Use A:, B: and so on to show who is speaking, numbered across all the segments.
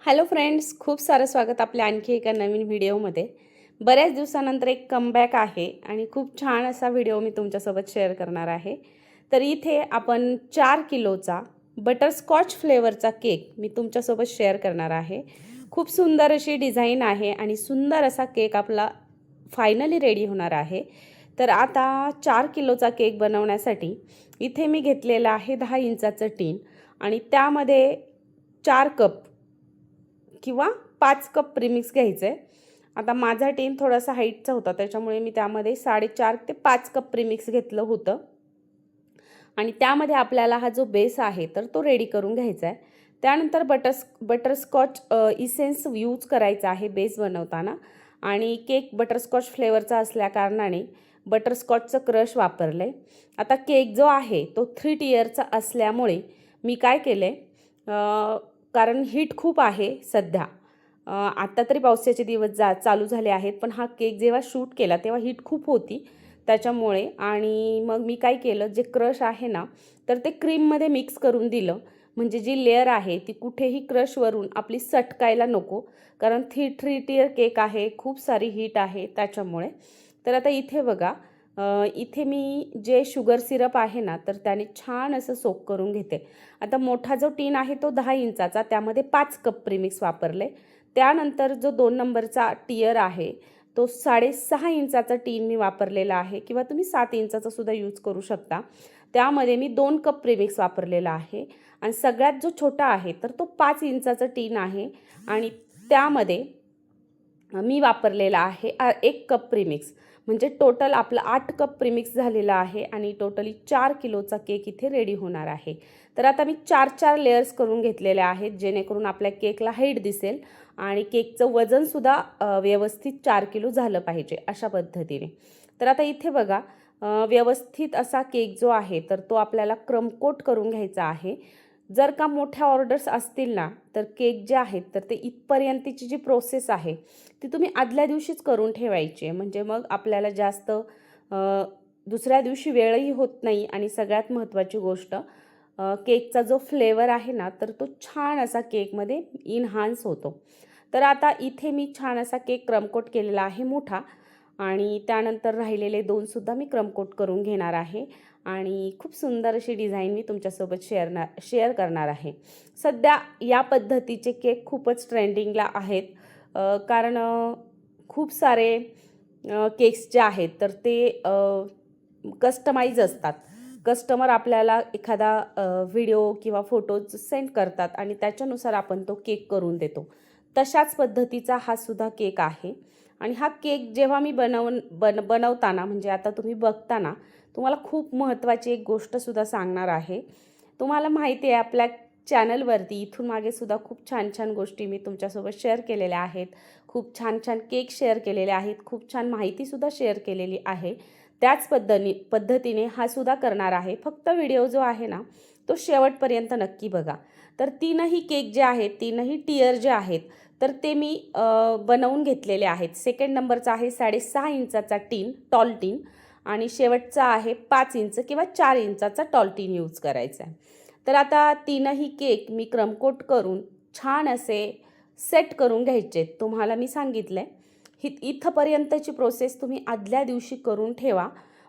A: Hello friends, खूप सारं स्वागत आपल्या आणखी एका नवीन व्हिडिओमध्ये. बऱ्याच दिवसानंतर एक कमबॅक आहे आणि खूप छान असा व्हिडिओ मी तुमच्यासोबत शेअर करणार आहे. तर इथे आपण 4 किलोचा बटरस्कॉच फ्लेवरचा केक मी तुमच्यासोबत शेअर करणार आहे. खूप सुंदर अशी डिझाईन आहे आणि सुंदर असा केक आपला फायनली रेडी होणार आहे. तर आता 4 किलोचा केक बनवण्यासाठी इथे मी घेतलेला आहे 10 इंचाचं टीन आणि त्यामध्ये 4 कप किंवा 5 कप प्रीमिक्स घ्यायचं आहे. आता माझा टीन थोडासा हाईटचा होता, त्याच्यामुळे मी त्यामध्ये 4.5 ते 5 कप प्रीमिक्स घेतलं होतं आणि त्यामध्ये आपल्याला हा जो बेस आहे तर तो रेडी करून घ्यायचा आहे. त्यानंतर बटरस्कॉच इसेन्स यूज करायचा आहे बेस बनवताना आणि केक बटरस्कॉच फ्लेवरचा असल्याकारणाने बटरस्कॉचचं क्रश वापरलं आहे. आता केक जो आहे तो 3 टियरचा असल्यामुळे मी काय केलं आहे, कारण हीट खूप आहे सध्या. आत्ता तरी पावसाचे दिवस चालू झाले आहेत, पण हा केक जेव्हा शूट केला तेव्हा हीट खूप होती त्याच्यामुळे. आणि मग मी काय केलं, जे क्रश आहे ना तर ते क्रीममध्ये मिक्स करून दिलं, म्हणजे जी लेअर आहे ती कुठेही क्रशवरून आपली सटकायला नको, कारण 3 टियर केक आहे, खूप सारी हीट आहे त्याच्यामुळे. तर आता इथे बघा, इथे मी जे शुगर सिरप आहे ना तर त्याने छान असं सोक करून घेते. आता मोठा जो टीन आहे तो 10 इंचाचा, त्यामध्ये 5 कप प्रीमिक्स वापरले. त्यानंतर जो 2 नंबरचा टियर आहे तो 6.5 इंचाचा टीन मी वापरलेला आहे, किंवा तुम्ही 7 इंचाचा सुद्धा यूज करू शकता. त्यामध्ये मी 2 कप प्रीमिक्स वापरलेला आहे आणि सगळ्यात जो छोटा आहे तर तो 5 इंचाचा टीन आहे आणि त्यामध्ये मी वापरलेला आहे 1 कप प्रीमिक्स. म्हणजे टोटल आपला 8 कप प्रीमिक्स झालेला आहे आणि टोटली 4 किलोचा केक इथे रेडी होणार आहे. तर आता मी 4 लेयर्स करून घेतलेले आहेत, जेणेकरून आपल्या केकला हाईट दिसेल आणि केकचं वजनसुद्धा व्यवस्थित 4 किलो झालं पाहिजे अशा पद्धतीने. तर आता इथे बघा, व्यवस्थित असा केक जो आहे तर तो आपल्याला क्रमकोट करून घ्यायचा आहे. जर का मोठ्या ऑर्डर्स असतील ना तर केक जे आहेत तर ते इथपर्यंतची जी प्रोसेस आहे ती तुम्ही आदल्या दिवशीच करून ठेवायची आहे, म्हणजे मग आपल्याला जास्त दुसऱ्या दिवशी वेळही होत नाही. आणि सगळ्यात महत्त्वाची गोष्ट, केकचा जो फ्लेवर आहे ना तर तो छान असा केकमध्ये इन्हान्स होतो. तर आता इथे मी छान असा केक क्रमकोट केलेला आहे मोठा, आणि त्यानंतर राहिलेले 2 सुद्धा मी क्रमकोट करून घेणार आहे आणि खूप सुंदर अशी डिझाईन मी तुमच्यासोबत शेअर करणार आहे. सध्या या पद्धतीचे केक खूपच ट्रेंडिंगला आहेत, कारण खूप सारे केक्स जे आहेत तर ते कस्टमाइज असतात. कस्टमर आपल्याला एखादा व्हिडिओ किंवा फोटोज सेंड करतात आणि त्याच्यानुसार आपण तो केक करून देतो. तशाच पद्धतीचा हा सुद्धा केक आहे. आणि हा केक जेव्हा मी बनवताना, म्हणजे आता तुम्ही बघताना, तुम्हाला खूप महत्त्वाची एक गोष्टसुद्धा सांगणार आहे. तुम्हाला माहिती आहे आपल्या चॅनलवरती इथून मागे सुद्धा खूप छान छान गोष्टी मी तुमच्यासोबत शेअर केलेल्या आहेत. खूप छान छान केक शेअर केलेले आहेत, खूप छान माहितीसुद्धा शेअर केलेली आहे. त्याच पद्धतीने हा सुद्धा करणार आहे. फक्त व्हिडिओ जो आहे ना तो शेवटपर्यंत नक्की बघा. तर तीनही केक जे आहेत, तीनही टियर जे आहेत तर ते मी बनवून घेतलेले आहेत. सेकंड नंबरचा आहे 6.5 इंचाचा टीन, टॉल टीन, आणि शेवटचा आहे 5 इंच किंवा 4 इंचाचा टॉल टीन यूज करायचा आहे. तर आता तीनही केक मी क्रमकोट करून छान असे सेट करून घ्यायचे. तुम्हाला मी सांगितलं आहे इथंपर्यंतची प्रोसेस तुम्ही आदल्या दिवशी करून ठेवा,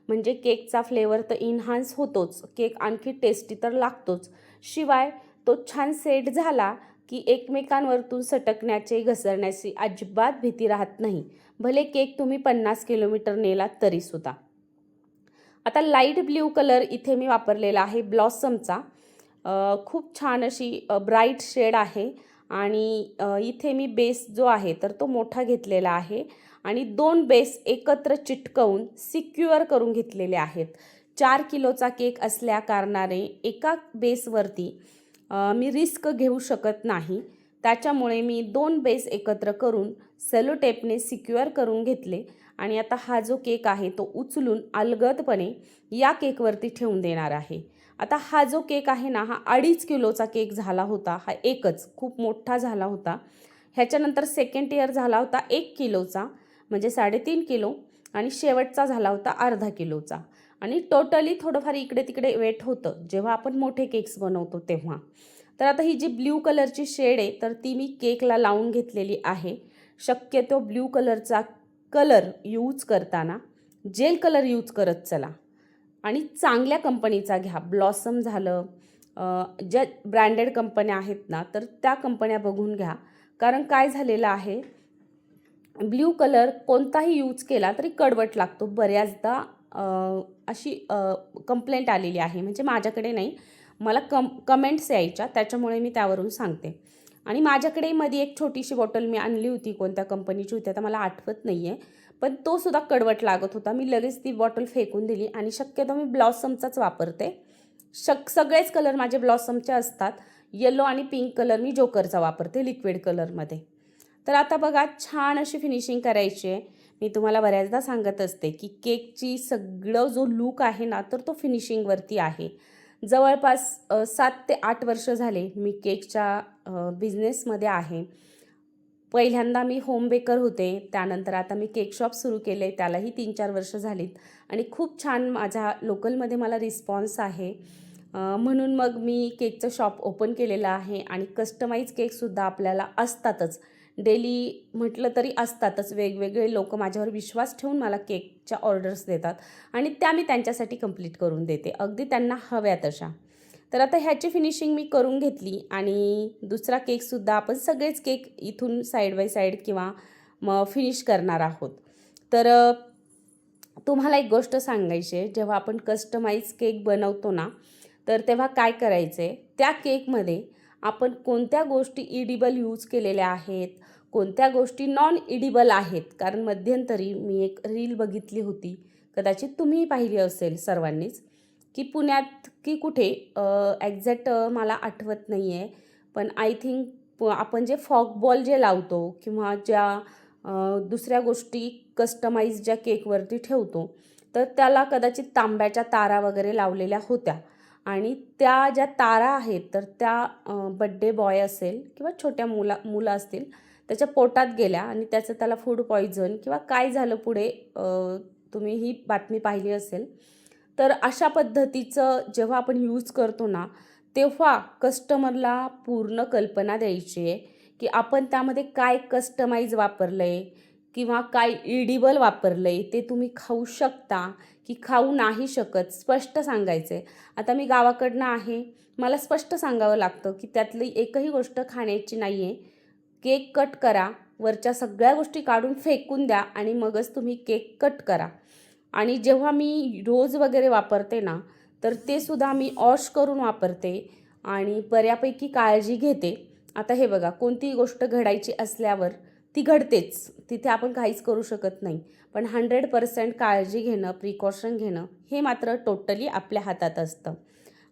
A: म्हणजे केकचा फ्लेवर तर इन्हान्स होतोच, केक आणखी टेस्टी तर लागतोच, शिवाय तो छान सेट झाला की एकमेकांवरतून सटकण्याची, घसरण्याची अजिबात भीती राहत नाही, भले केक तुम्ही 50 किलोमीटर नेलात तरीसुद्धा. आता लाईट ब्ल्यू कलर इथे मी वापरलेला आहे ब्लॉसमचा. खूप छान अशी ब्राईट शेड आहे आणि इथे मी बेस जो आहे तर तो मोठा घेतलेला आहे आणि 2 बेस एकत्र चिटकवून सिक्युअर करून घेतलेले आहेत. 4 किलोचा केक असल्या कारणाने एका बेसवरती मी रिस्क घेऊ शकत नाही, त्याच्यामुळे मी 2 बेस एकत्र करून सेलो टेपने सिक्युअर करून घेतले. आणि आता हा जो केक आहे तो उचलून अलगदपणे या केकवरती ठेवून देणार आहे. आता हा जो केक आहे ना, हा 2.5 किलोचा केक झाला होता, हा एकच खूप मोठा झाला होता. ह्याच्यानंतर सेकंड टियर झाला होता 1 किलोचा, म्हणजे 3.5 किलो, आणि शेवटचा झाला होता अर्धा किलोचा. आणि टोटली थोडंफार इकडे तिकडे वेट होतं जेव्हा आपण मोठे केक्स बनवतो तेव्हा. तर आता ही जी ब्ल्यू कलरची शेड आहे तर ती मी केकला लावून घेतलेली आहे. शक्यतो ब्ल्यू कलरचा कलर यूज करताना जेल कलर यूज करत चला आणि चांगल्या कंपनीचा घ्या. ब्लॉसम झालं, ज्या ब्रँडेड कंपन्या आहेत ना तर त्या कंपन्या बघून घ्या. कारण काय झालेलं आहे, ब्ल्यू कलर कोणताही यूज केला तरी कडवट लागतो. बऱ्याचदा अशी कंप्लेंट आलेली आहे, म्हणजे माझ्याकडे नाही, मला कमेंट्स यायच्या, त्याच्यामुळे मी त्यावरून सांगते. आणि माझ्याकडे मध्ये एक छोटीशी बॉटल मी आणली होती, कोणत्या कंपनीची होती आता मला आठवत नाही आहे, पण तो सुद्धा कडवट लागत होता. मी लगेच ती बॉटल फेकून दिली आणि शक्यतो मी ब्लॉसमचाच वापरते. सगळेच कलर माझे ब्लॉसमचे असतात. येलो आणि पिंक कलर मी जोकरचा वापरते लिक्विड कलरमध्ये. तर आता बघा छान अशी फिनिशिंग करायची आहे. मी तुम्हाला बऱ्याचदा सांगत असते की केकची सगळं जो लूक आहे ना तर तो फिनिशिंगवरती आहे. जवळपास 7 ते 8 वर्ष झाले मी केकच्या बिझनेसमध्ये आहे. पहिल्यांदा मी होम बेकर होते, त्यानंतर आता मी केक शॉप सुरू केले, त्यालाही 3-4 वर्ष झालीत आणि खूप छान माझ्या लोकलमध्ये मला रिस्पॉन्स आहे. म्हणून मग मी केकचं शॉप ओपन केलेलं आहे आणि कस्टमाइज केकसुद्धा आपल्याला असतातच. डेली म्हटलं तरी असतातच. वेगवेगळे लोक माझ्यावर विश्वास ठेवून मला केकच्या ऑर्डर्स देतात आणि त्या मी त्यांच्यासाठी कंप्लीट करून देते, अगदी त्यांना हव्या तशा. तर आता ह्याची फिनिशिंग मी करून घेतली आणि दुसरा केकसुद्धा आपण सगळेच केक इथून साईड बाय साईड किंवा मग फिनिश करणार आहोत. तर तुम्हाला एक गोष्ट सांगायची आहे, जेव्हा आपण कस्टमाइज केक बनवतो ना तर तेव्हा काय करायचं आहे, त्या केकमध्ये आपण कोणत्या गोष्टी इडिबल यूज केलेल्या आहेत, कोणत्या गोष्टी नॉन इडिबल आहेत. कारण मध्यंतरी मी एक रील बघितली होती, कदाचित तुम्हीही पाहिली असेल सर्वांनीच, की पुण्यात की कुठे एक्झॅक्ट मला आठवत नाही आहे, पण आय थिंक आपण जे फॉक बॉल जे लावतो किंवा ज्या दुसऱ्या गोष्टी कस्टमाइज ज्या केकवरती ठेवतो तर त्याला कदाचित तांब्याच्या तारा वगैरे लावलेल्या होत्या आणि त्या ज्या तारा आहेत तर त्या बड्डे बॉय असेल किंवा छोट्या मुलं असतील त्याच्या पोटात गेल्या आणि त्याला फूड पॉइझन किंवा काय झालं पुढे, तुम्ही ही बातमी पाहिली असेल. तर अशा पद्धतीचं जेव्हा आपण यूज करतो ना तेव्हा कस्टमरला पूर्ण कल्पना द्यायची आहे की आपण त्यामध्ये काय कस्टमाइज वापरलं आहे किंवा काय इडिबल वापरलं आहे, ते तुम्ही खाऊ शकता की खाऊ नाही शकत, स्पष्ट सांगायचं आहे. आता मी गावाकडनं आहे, मला स्पष्ट सांगावं लागतं की त्यातली एकही गोष्ट खाण्याची नाही आहे. केक कट करा, वरच्या सगळ्या गोष्टी काढून फेकून द्या आणि मगच तुम्ही केक कट करा. आणि जेव्हा मी रोज वगैरे वापरते ना तर ते सुद्धा मी वॉश करून वापरते आणि बऱ्यापैकी काळजी घेते. आता हे बघा, कोणतीही गोष्ट घडायची असल्यावर ती घडतेच, तिथे आपण काहीच करू शकत नाही, पण 100% काळजी घेणं, प्रिकॉशन घेणं हे मात्र टोटली आपल्या हातात असतं.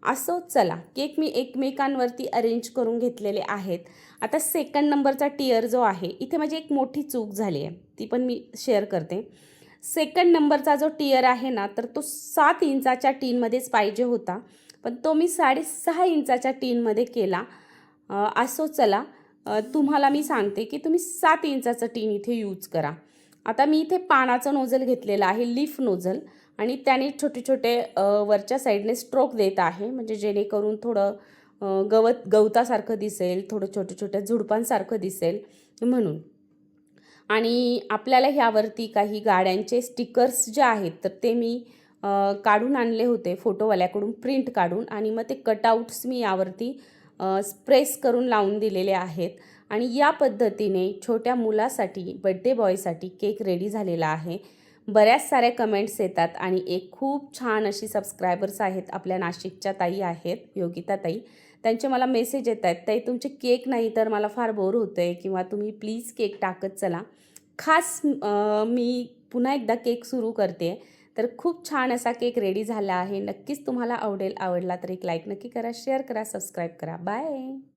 A: असो, चला केक मी एकमेकांवरती अरेंज करून घेतलेले आहेत. आता सेकंड नंबरचा टियर जो आहे, इथे माझी एक मोठी चूक झाली आहे, ती पण मी शेअर करते. सेकंड नंबरचा जो टियर आहे ना तर तो 7 इंचाच्या टीनमध्येच पाहिजे होता, पण तो मी 6.5 इंचाच्या टीनमध्ये केला. असो, चला तुम्हाला मी सांगते की तुम्ही 7 इंचाचं टीन इथे यूज करा. आता मी इथे पानाचं नोझल घेतलेलं आहे, लीफ नोझल, आणि त्याने छोटे छोटे वरच्या साईडने स्ट्रोक देत आहे, म्हणजे जेणेकरून थोडं गवतासारखं दिसेल, थोडं छोट्या छोट्या झुडपांसारखं दिसेल म्हणून. आणि आपल्याला ह्यावरती काही गाड्यांचे स्टिकर्स जे आहेत तर ते मी काढून आणले होते फोटोवाल्याकडून, प्रिंट काढून, आणि मग ते कटआउट्स मी यावरती प्रेस करून लावून दिलेले आहेत. आणि या पद्धतीने छोट्या मुलासाठी, बड्डे बॉयसाठी केक रेडी झालेला आहे. बऱ्याच साऱ्या कमेंट्स येतात आणि एक खूप छान अशी सबस्क्रायबर्स आहेत, आपल्या नाशिकच्या ताई आहेत, योगिता ताई, त्यांचे मला मेसेज येत आहेत, ताई तुमचे केक नाही तर मला फार बोर होतं आहे, किंवा तुम्ही प्लीज केक टाकत चला. खास मी पुन्हा एकदा केक सुरू करते, तर खूप छान असा केक रेडी झाला आहे. नक्कीच तुम्हाला आवडला तर एक लाईक नक्की करा, शेअर करा, सबस्क्राईब करा. बाय.